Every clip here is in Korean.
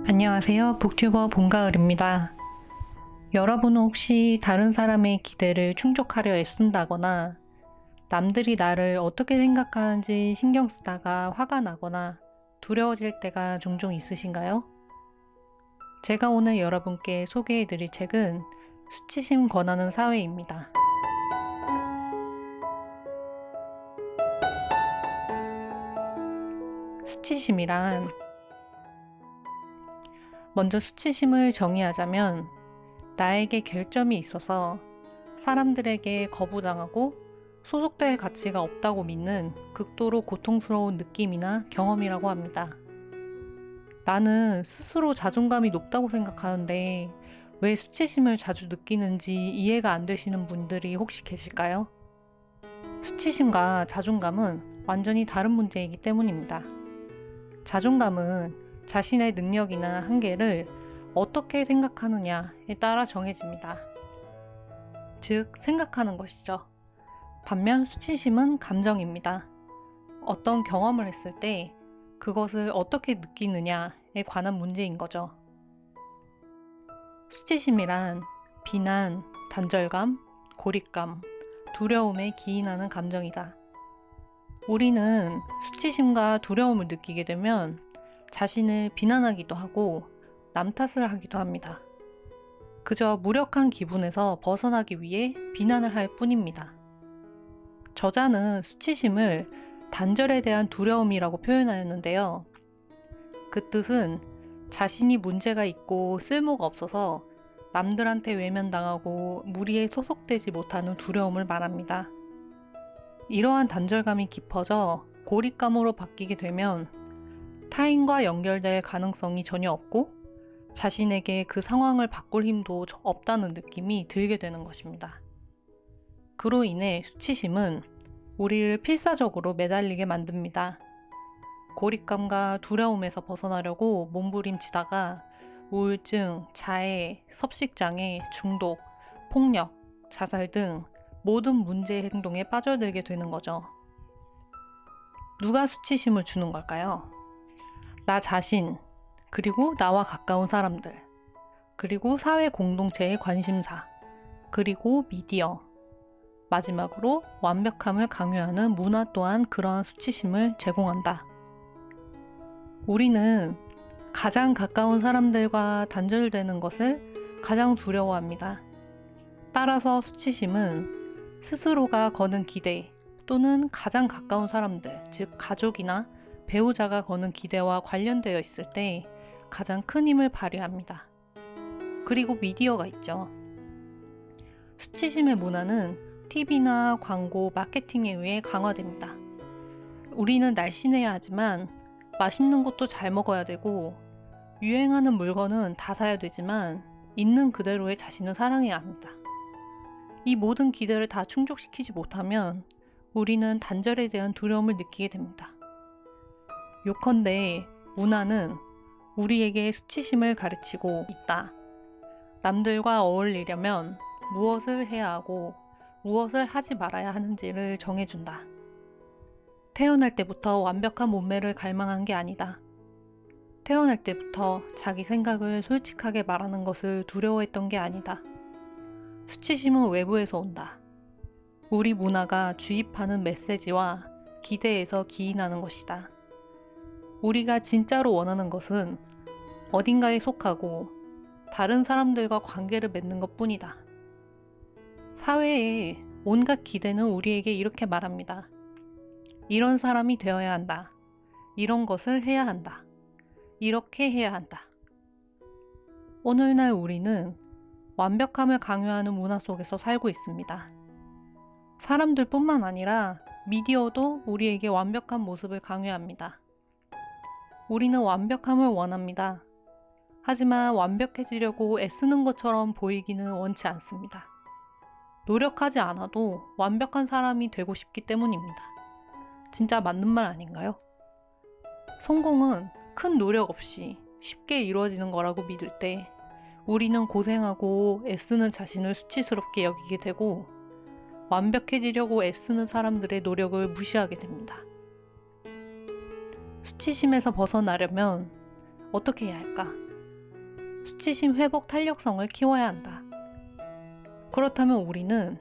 안녕하세요. 북튜버 본가을입니다. 여러분은 혹시 다른 사람의 기대를 충족하려 애쓴다거나 남들이 나를 어떻게 생각하는지 신경 쓰다가 화가 나거나 두려워질 때가 종종 있으신가요? 제가 오늘 여러분께 소개해 드릴 책은 수치심 권하는 사회입니다. 수치심이란 먼저 수치심을 정의하자면 나에게 결점이 있어서 사람들에게 거부당하고 소속될 가치가 없다고 믿는 극도로 고통스러운 느낌이나 경험이라고 합니다. 나는 스스로 자존감이 높다고 생각하는데 왜 수치심을 자주 느끼는지 이해가 안 되시는 분들이 혹시 계실까요? 수치심과 자존감은 완전히 다른 문제이기 때문입니다. 자존감은 자신의 능력이나 한계를 어떻게 생각하느냐에 따라 정해집니다. 즉, 생각하는 것이죠. 반면 수치심은 감정입니다. 어떤 경험을 했을 때 그것을 어떻게 느끼느냐에 관한 문제인 거죠. 수치심이란 비난, 단절감, 고립감, 두려움에 기인하는 감정이다. 우리는 수치심과 두려움을 느끼게 되면 자신을 비난하기도 하고 남 탓을 하기도 합니다. 그저 무력한 기분에서 벗어나기 위해 비난을 할 뿐입니다. 저자는 수치심을 단절에 대한 두려움이라고 표현하였는데요. 그 뜻은 자신이 문제가 있고 쓸모가 없어서 남들한테 외면당하고 무리에 소속되지 못하는 두려움을 말합니다. 이러한 단절감이 깊어져 고립감으로 바뀌게 되면 타인과 연결될 가능성이 전혀 없고 자신에게 그 상황을 바꿀 힘도 없다는 느낌이 들게 되는 것입니다. 그로 인해 수치심은 우리를 필사적으로 매달리게 만듭니다. 고립감과 두려움에서 벗어나려고 몸부림치다가 우울증, 자해, 섭식장애, 중독, 폭력, 자살 등 모든 문제 행동에 빠져들게 되는 거죠. 누가 수치심을 주는 걸까요? 나 자신, 그리고 나와 가까운 사람들, 그리고 사회 공동체의 관심사, 그리고 미디어, 마지막으로 완벽함을 강요하는 문화 또한 그러한 수치심을 제공한다. 우리는 가장 가까운 사람들과 단절되는 것을 가장 두려워합니다. 따라서 수치심은 스스로가 거는 기대 또는 가장 가까운 사람들, 즉 가족이나 배우자가 거는 기대와 관련되어 있을 때 가장 큰 힘을 발휘합니다. 그리고 미디어가 있죠. 수치심의 문화는 TV나 광고, 마케팅에 의해 강화됩니다. 우리는 날씬해야 하지만 맛있는 것도 잘 먹어야 되고 유행하는 물건은 다 사야 되지만 있는 그대로의 자신을 사랑해야 합니다. 이 모든 기대를 다 충족시키지 못하면 우리는 단절에 대한 두려움을 느끼게 됩니다. 요컨대 문화는 우리에게 수치심을 가르치고 있다. 남들과 어울리려면 무엇을 해야 하고 무엇을 하지 말아야 하는지를 정해준다. 태어날 때부터 완벽한 몸매를 갈망한 게 아니다. 태어날 때부터 자기 생각을 솔직하게 말하는 것을 두려워했던 게 아니다. 수치심은 외부에서 온다. 우리 문화가 주입하는 메시지와 기대에서 기인하는 것이다. 우리가 진짜로 원하는 것은 어딘가에 속하고 다른 사람들과 관계를 맺는 것 뿐이다. 사회의 온갖 기대는 우리에게 이렇게 말합니다. 이런 사람이 되어야 한다. 이런 것을 해야 한다. 이렇게 해야 한다. 오늘날 우리는 완벽함을 강요하는 문화 속에서 살고 있습니다. 사람들뿐만 아니라 미디어도 우리에게 완벽한 모습을 강요합니다. 우리는 완벽함을 원합니다. 하지만 완벽해지려고 애쓰는 것처럼 보이기는 원치 않습니다. 노력하지 않아도 완벽한 사람이 되고 싶기 때문입니다. 진짜 맞는 말 아닌가요? 성공은 큰 노력 없이 쉽게 이루어지는 거라고 믿을 때 우리는 고생하고 애쓰는 자신을 수치스럽게 여기게 되고 완벽해지려고 애쓰는 사람들의 노력을 무시하게 됩니다. 수치심에서 벗어나려면 어떻게 해야 할까? 수치심 회복 탄력성을 키워야 한다. 그렇다면 우리는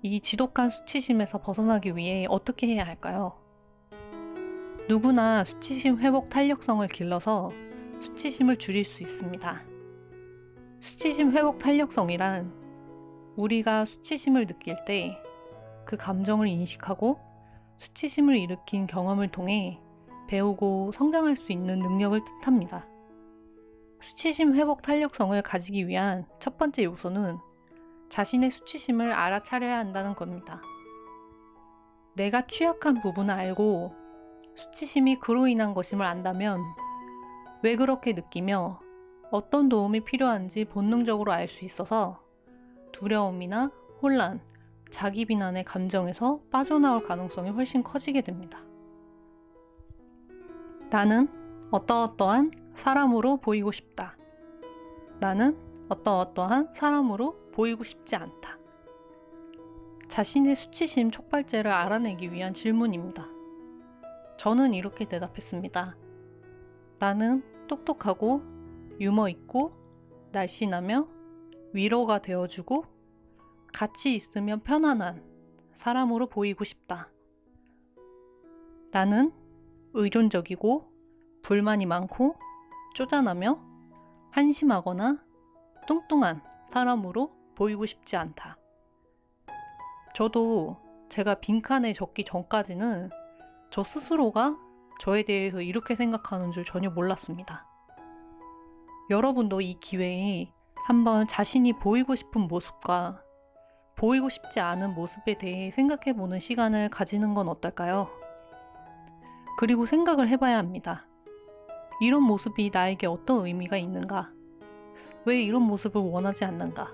이 지독한 수치심에서 벗어나기 위해 어떻게 해야 할까요? 누구나 수치심 회복 탄력성을 길러서 수치심을 줄일 수 있습니다. 수치심 회복 탄력성이란 우리가 수치심을 느낄 때 그 감정을 인식하고 수치심을 일으킨 경험을 통해 배우고 성장할 수 있는 능력을 뜻합니다. 수치심 회복 탄력성을 가지기 위한 첫 번째 요소는 자신의 수치심을 알아차려야 한다는 겁니다. 내가 취약한 부분을 알고 수치심이 그로 인한 것임을 안다면 왜 그렇게 느끼며 어떤 도움이 필요한지 본능적으로 알 수 있어서 두려움이나 혼란, 자기 비난의 감정에서 빠져나올 가능성이 훨씬 커지게 됩니다. 나는 어떠어떠한 사람으로 보이고 싶다. 나는 어떠어떠한 사람으로 보이고 싶지 않다. 자신의 수치심 촉발제를 알아내기 위한 질문입니다. 저는 이렇게 대답했습니다. 나는 똑똑하고 유머 있고 날씬하며 위로가 되어주고 같이 있으면 편안한 사람으로 보이고 싶다. 나는 의존적이고 불만이 많고 쪼잔하며 한심하거나 뚱뚱한 사람으로 보이고 싶지 않다. 저도 제가 빈칸에 적기 전까지는 저 스스로가 저에 대해서 이렇게 생각하는 줄 전혀 몰랐습니다. 여러분도 이 기회에 한번 자신이 보이고 싶은 모습과 보이고 싶지 않은 모습에 대해 생각해보는 시간을 가지는 건 어떨까요? 그리고 생각을 해봐야 합니다. 이런 모습이 나에게 어떤 의미가 있는가? 왜 이런 모습을 원하지 않는가?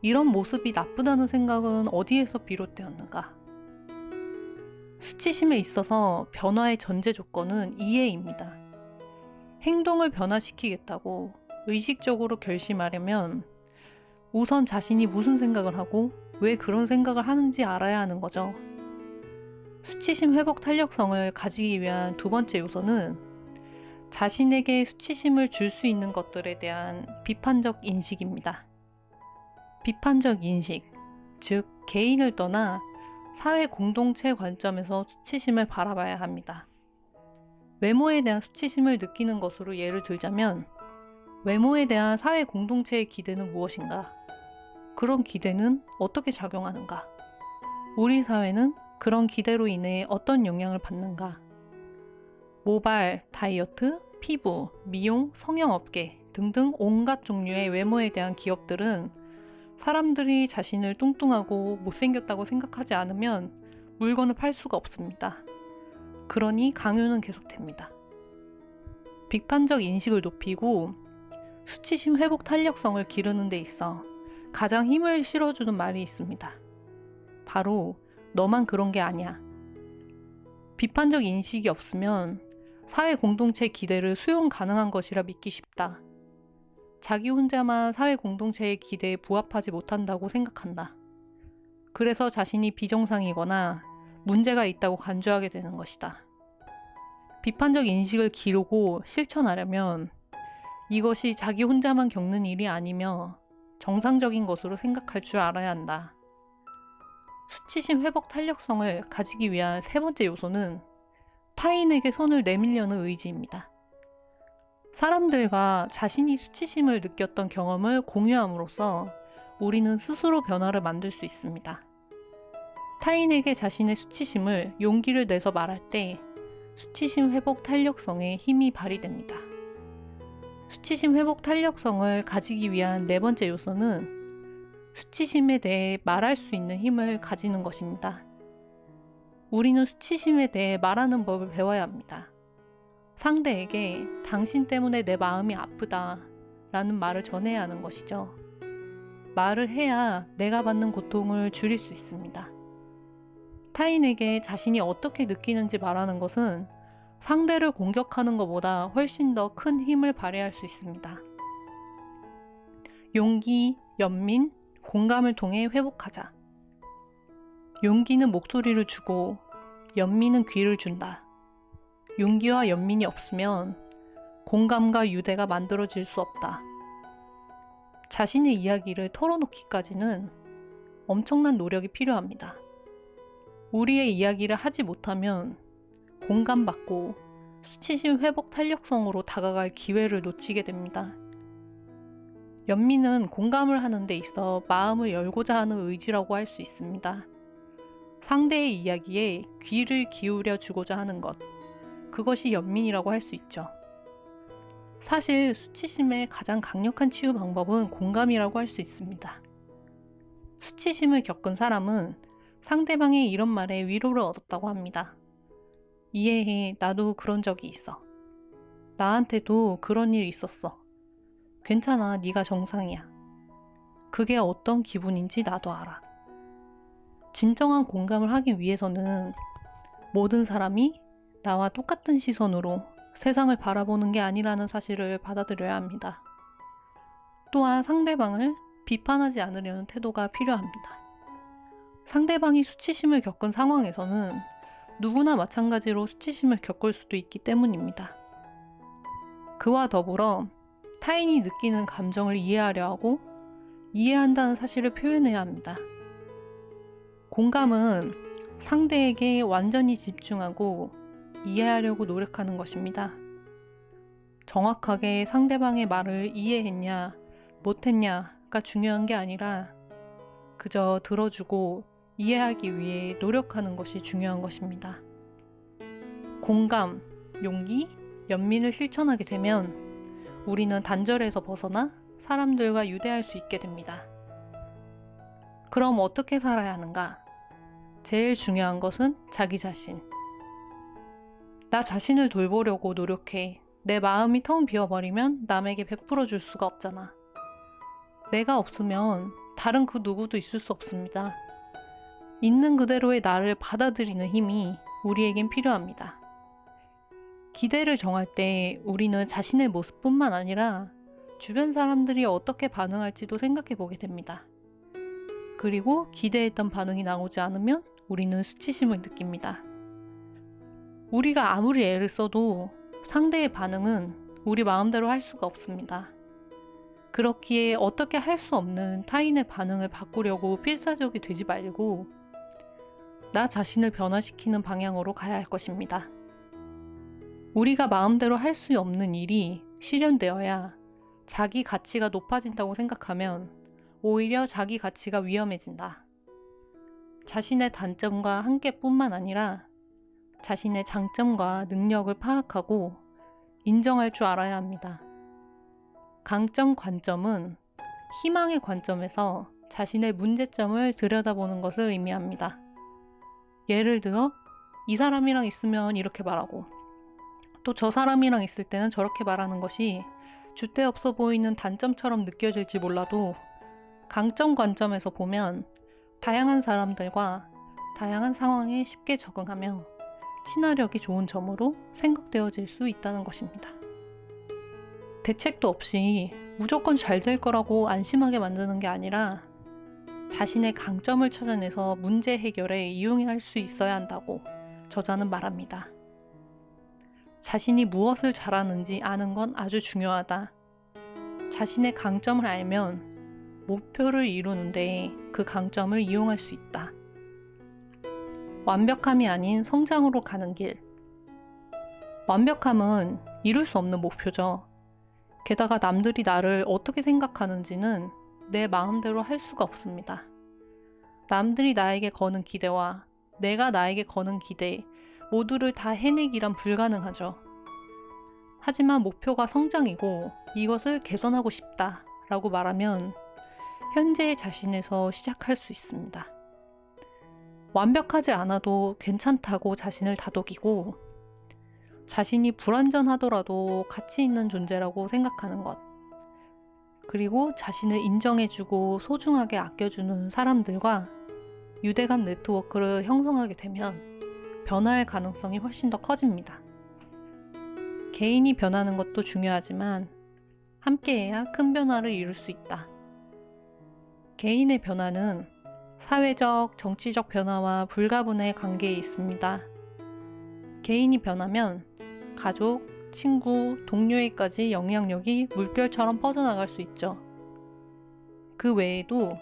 이런 모습이 나쁘다는 생각은 어디에서 비롯되었는가? 수치심에 있어서 변화의 전제 조건은 이해입니다. 행동을 변화시키겠다고 의식적으로 결심하려면 우선 자신이 무슨 생각을 하고 왜 그런 생각을 하는지 알아야 하는 거죠. 수치심 회복 탄력성을 가지기 위한 두 번째 요소는 자신에게 수치심을 줄 수 있는 것들에 대한 비판적 인식입니다. 비판적 인식, 즉 개인을 떠나 사회 공동체 관점에서 수치심을 바라봐야 합니다. 외모에 대한 수치심을 느끼는 것으로 예를 들자면 외모에 대한 사회 공동체의 기대는 무엇인가? 그런 기대는 어떻게 작용하는가? 우리 사회는 그런 기대로 인해 어떤 영향을 받는가? 모발, 다이어트, 피부, 미용, 성형업계 등등 온갖 종류의 외모에 대한 기업들은 사람들이 자신을 뚱뚱하고 못생겼다고 생각하지 않으면 물건을 팔 수가 없습니다. 그러니 강요는 계속됩니다. 비판적 인식을 높이고 수치심 회복 탄력성을 기르는 데 있어 가장 힘을 실어주는 말이 있습니다. 바로 너만 그런 게 아니야. 비판적 인식이 없으면 사회 공동체 기대를 수용 가능한 것이라 믿기 쉽다. 자기 혼자만 사회 공동체의 기대에 부합하지 못한다고 생각한다. 그래서 자신이 비정상이거나 문제가 있다고 간주하게 되는 것이다. 비판적 인식을 기르고 실천하려면 이것이 자기 혼자만 겪는 일이 아니며 정상적인 것으로 생각할 줄 알아야 한다. 수치심 회복 탄력성을 가지기 위한 세 번째 요소는 타인에게 손을 내밀려는 의지입니다. 사람들과 자신이 수치심을 느꼈던 경험을 공유함으로써 우리는 스스로 변화를 만들 수 있습니다. 타인에게 자신의 수치심을 용기를 내서 말할 때 수치심 회복 탄력성에 힘이 발휘됩니다. 수치심 회복 탄력성을 가지기 위한 네 번째 요소는 수치심에 대해 말할 수 있는 힘을 가지는 것입니다. 우리는 수치심에 대해 말하는 법을 배워야 합니다. 상대에게 당신 때문에 내 마음이 아프다 라는 말을 전해야 하는 것이죠. 말을 해야 내가 받는 고통을 줄일 수 있습니다. 타인에게 자신이 어떻게 느끼는지 말하는 것은 상대를 공격하는 것보다 훨씬 더 큰 힘을 발휘할 수 있습니다. 용기, 연민, 공감을 통해 회복하자. 용기는 목소리를 주고 연민은 귀를 준다. 용기와 연민이 없으면 공감과 유대가 만들어질 수 없다. 자신의 이야기를 털어놓기까지는 엄청난 노력이 필요합니다. 우리의 이야기를 하지 못하면 공감받고 수치심 회복 탄력성으로 다가갈 기회를 놓치게 됩니다. 연민은 공감을 하는 데 있어 마음을 열고자 하는 의지라고 할 수 있습니다. 상대의 이야기에 귀를 기울여 주고자 하는 것, 그것이 연민이라고 할 수 있죠. 사실 수치심의 가장 강력한 치유 방법은 공감이라고 할 수 있습니다. 수치심을 겪은 사람은 상대방의 이런 말에 위로를 얻었다고 합니다. 이해해, 나도 그런 적이 있어. 나한테도 그런 일 있었어. 괜찮아, 네가 정상이야. 그게 어떤 기분인지 나도 알아. 진정한 공감을 하기 위해서는 모든 사람이 나와 똑같은 시선으로 세상을 바라보는 게 아니라는 사실을 받아들여야 합니다. 또한 상대방을 비판하지 않으려는 태도가 필요합니다. 상대방이 수치심을 겪은 상황에서는 누구나 마찬가지로 수치심을 겪을 수도 있기 때문입니다. 그와 더불어 타인이 느끼는 감정을 이해하려 하고 이해한다는 사실을 표현해야 합니다. 공감은 상대에게 완전히 집중하고 이해하려고 노력하는 것입니다. 정확하게 상대방의 말을 이해했냐, 못했냐가 중요한 게 아니라 그저 들어주고 이해하기 위해 노력하는 것이 중요한 것입니다. 공감, 용기, 연민을 실천하게 되면 우리는 단절에서 벗어나 사람들과 유대할 수 있게 됩니다. 그럼 어떻게 살아야 하는가? 제일 중요한 것은 자기 자신. 나 자신을 돌보려고 노력해. 내 마음이 텅 비어버리면 남에게 베풀어 줄 수가 없잖아. 내가 없으면 다른 그 누구도 있을 수 없습니다. 있는 그대로의 나를 받아들이는 힘이 우리에겐 필요합니다. 기대를 정할 때 우리는 자신의 모습뿐만 아니라 주변 사람들이 어떻게 반응할지도 생각해 보게 됩니다. 그리고 기대했던 반응이 나오지 않으면 우리는 수치심을 느낍니다. 우리가 아무리 애를 써도 상대의 반응은 우리 마음대로 할 수가 없습니다. 그렇기에 어떻게 할 수 없는 타인의 반응을 바꾸려고 필사적이 되지 말고 나 자신을 변화시키는 방향으로 가야 할 것입니다. 우리가 마음대로 할 수 없는 일이 실현되어야 자기 가치가 높아진다고 생각하면 오히려 자기 가치가 위험해진다. 자신의 단점과 한계뿐만 아니라 자신의 장점과 능력을 파악하고 인정할 줄 알아야 합니다. 강점, 관점은 희망의 관점에서 자신의 문제점을 들여다보는 것을 의미합니다. 예를 들어 이 사람이랑 있으면 이렇게 말하고 또 저 사람이랑 있을 때는 저렇게 말하는 것이 줏대없어 보이는 단점처럼 느껴질지 몰라도 강점, 관점에서 보면 다양한 사람들과 다양한 상황에 쉽게 적응하며 친화력이 좋은 점으로 생각되어질 수 있다는 것입니다. 대책도 없이 무조건 잘 될 거라고 안심하게 만드는 게 아니라 자신의 강점을 찾아내서 문제 해결에 이용할 수 있어야 한다고 저자는 말합니다. 자신이 무엇을 잘하는지 아는 건 아주 중요하다. 자신의 강점을 알면 목표를 이루는데 그 강점을 이용할 수 있다. 완벽함이 아닌 성장으로 가는 길. 완벽함은 이룰 수 없는 목표죠. 게다가 남들이 나를 어떻게 생각하는지는 내 마음대로 할 수가 없습니다. 남들이 나에게 거는 기대와 내가 나에게 거는 기대 모두를 다 해내기란 불가능하죠. 하지만 목표가 성장이고 이것을 개선하고 싶다 라고 말하면 현재의 자신에서 시작할 수 있습니다. 완벽하지 않아도 괜찮다고 자신을 다독이고 자신이 불완전하더라도 가치 있는 존재라고 생각하는 것, 그리고 자신을 인정해주고 소중하게 아껴주는 사람들과 유대감 네트워크를 형성하게 되면 변화할 가능성이 훨씬 더 커집니다. 개인이 변하는 것도 중요하지만 함께해야 큰 변화를 이룰 수 있다. 개인의 변화는 사회적, 정치적 변화와 불가분의 관계에 있습니다. 개인이 변하면 가족, 친구, 동료에까지 영향력이 물결처럼 퍼져나갈 수 있죠. 그 외에도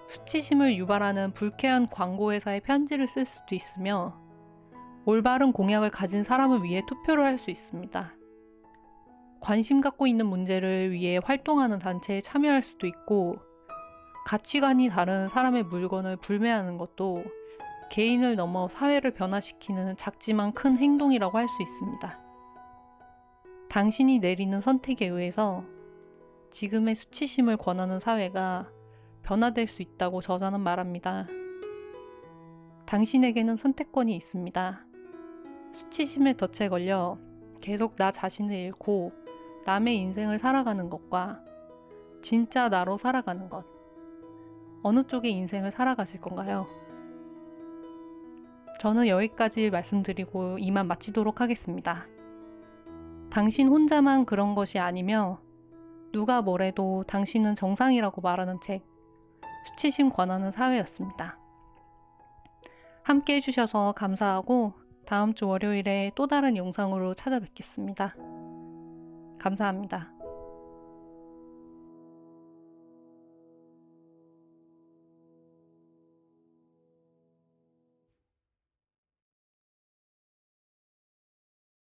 수치심을 유발하는 불쾌한 광고회사에 편지를 쓸 수도 있으며 올바른 공약을 가진 사람을 위해 투표를 할 수 있습니다. 관심 갖고 있는 문제를 위해 활동하는 단체에 참여할 수도 있고 가치관이 다른 사람의 물건을 불매하는 것도 개인을 넘어 사회를 변화시키는 작지만 큰 행동이라고 할 수 있습니다. 당신이 내리는 선택에 의해서 지금의 수치심을 권하는 사회가 변화될 수 있다고 저자는 말합니다. 당신에게는 선택권이 있습니다. 수치심의 덫에 걸려 계속 나 자신을 잃고 남의 인생을 살아가는 것과 진짜 나로 살아가는 것. 어느 쪽의 인생을 살아가실 건가요? 저는 여기까지 말씀드리고 이만 마치도록 하겠습니다. 당신 혼자만 그런 것이 아니며 누가 뭐래도 당신은 정상이라고 말하는 책, 수치심 권하는 사회였습니다. 함께 해주셔서 감사하고 다음 주 월요일에 또 다른 영상으로 찾아뵙겠습니다. 감사합니다.